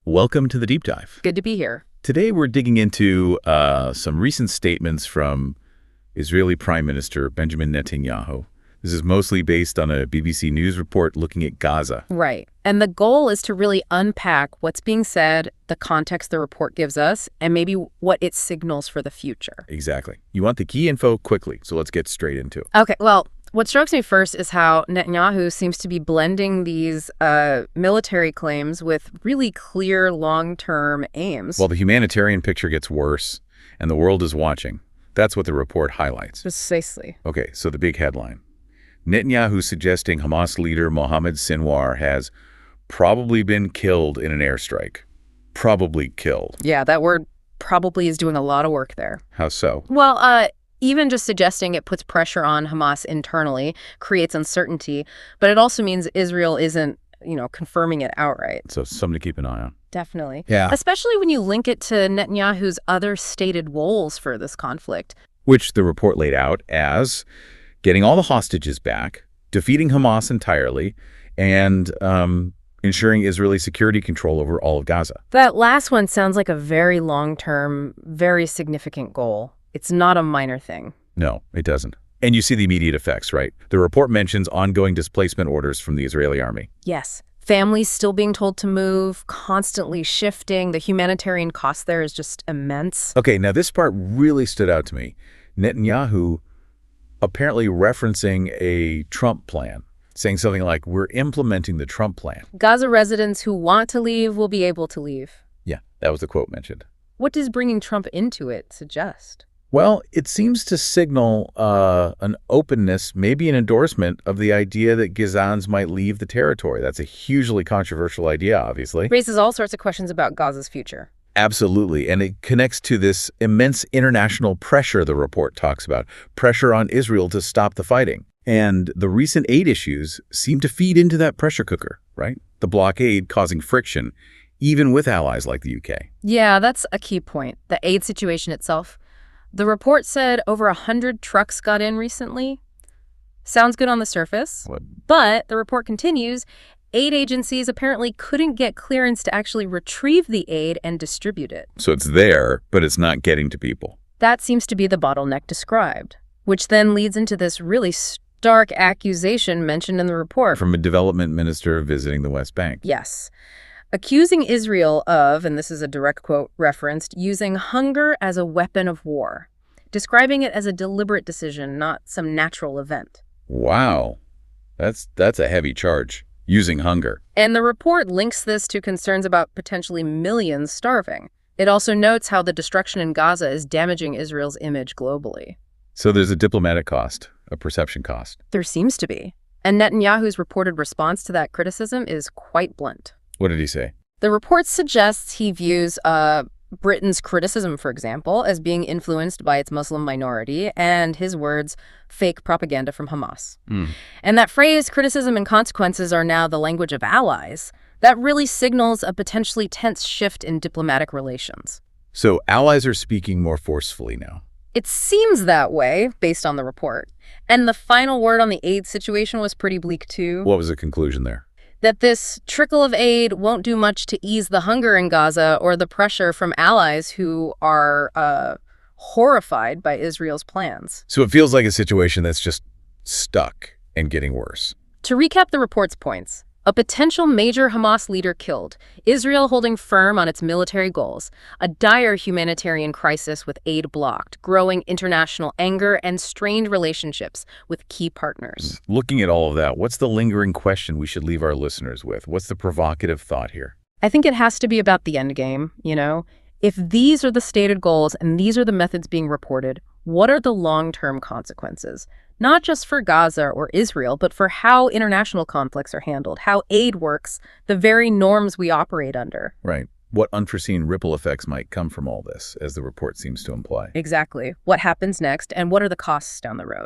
Welcome to the Deep Dive. Good to be here. Today we're digging into some recent statements from Israeli Prime Minister Benjamin Netanyahu. This is mostly based on a BBC News report looking at Gaza. Right. And the goal is to really unpack what's being said, the context the report gives us, and maybe what it signals for the future. Exactly. You want the key info quickly, so let's get straight into it. Okay, well, what strikes me first is how Netanyahu seems to be blending these military claims with really clear long-term aims. Well, the humanitarian picture gets worse, and the world is watching. That's what the report highlights. Precisely. Okay, so the big headline. Netanyahu suggesting Hamas leader Muhammad Sinoir has probably been killed in an airstrike. Probably killed. Yeah, that word probably is doing a lot of work there. How so? Well, even just suggesting it puts pressure on Hamas internally, creates uncertainty, but it also means Israel isn't, confirming it outright. So something to keep an eye on. Definitely. Yeah. Especially when you link it to Netanyahu's other stated goals for this conflict. Which the report laid out as getting all the hostages back, defeating Hamas entirely, and ensuring Israeli security control over all of Gaza. That last one sounds like a very long-term, very significant goal. It's not a minor thing. No, it doesn't. And you see the immediate effects, right? The report mentions ongoing displacement orders from the Israeli army. Yes. Families still being told to move, constantly shifting. The humanitarian cost there is just immense. Okay, now this part really stood out to me. Netanyahu apparently referencing a Trump plan, saying something like, we're implementing the Trump plan. Gaza residents who want to leave will be able to leave. Yeah, that was the quote mentioned. What does bringing Trump into it suggest? Well, it seems to signal an openness, maybe an endorsement of the idea that Gazans might leave the territory. That's a hugely controversial idea, obviously. Raises all sorts of questions about Gaza's future. Absolutely. And it connects to this immense international pressure the report talks about, pressure on Israel to stop the fighting. And the recent aid issues seem to feed into that pressure cooker, right? The blockade causing friction, even with allies like the UK. Yeah, that's a key point. The aid situation itself. The report said over 100 trucks got in recently. Sounds good on the surface. What? But the report continues, aid agencies apparently couldn't get clearance to actually retrieve the aid and distribute it. So it's there, but it's not getting to people. That seems to be the bottleneck described, which then leads into this really stark accusation mentioned in the report. From a development minister visiting the West Bank. Yes. Accusing Israel of, and this is a direct quote referenced, using hunger as a weapon of war, describing it as a deliberate decision, not some natural event. Wow. That's a heavy charge. Using hunger. And the report links this to concerns about potentially millions starving. It also notes how the destruction in Gaza is damaging Israel's image globally. So there's a diplomatic cost, a perception cost. There seems to be. And Netanyahu's reported response to that criticism is quite blunt. What did he say? The report suggests he views Britain's criticism, for example, as being influenced by its Muslim minority and, his words, fake propaganda from Hamas. And that phrase, criticism and consequences, are now the language of allies. That really signals a potentially tense shift in diplomatic relations. So allies are speaking more forcefully now. It seems that way, based on the report. And the final word on the aid situation was pretty bleak, too. What was the conclusion there? That this trickle of aid won't do much to ease the hunger in Gaza or the pressure from allies who are horrified by Israel's plans. So it feels like a situation that's just stuck and getting worse. To recap the report's points, a potential major Hamas leader killed, Israel holding firm on its military goals, a dire humanitarian crisis with aid blocked, growing international anger, and strained relationships with key partners. Looking at all of that, what's the lingering question we should leave our listeners with? What's the provocative thought here? I think it has to be about the end game, If these are the stated goals and these are the methods being reported, what are the long-term consequences? Not just for Gaza or Israel, but for how international conflicts are handled, how aid works, the very norms we operate under. Right. What unforeseen ripple effects might come from all this, as the report seems to imply. Exactly. What happens next, and what are the costs down the road?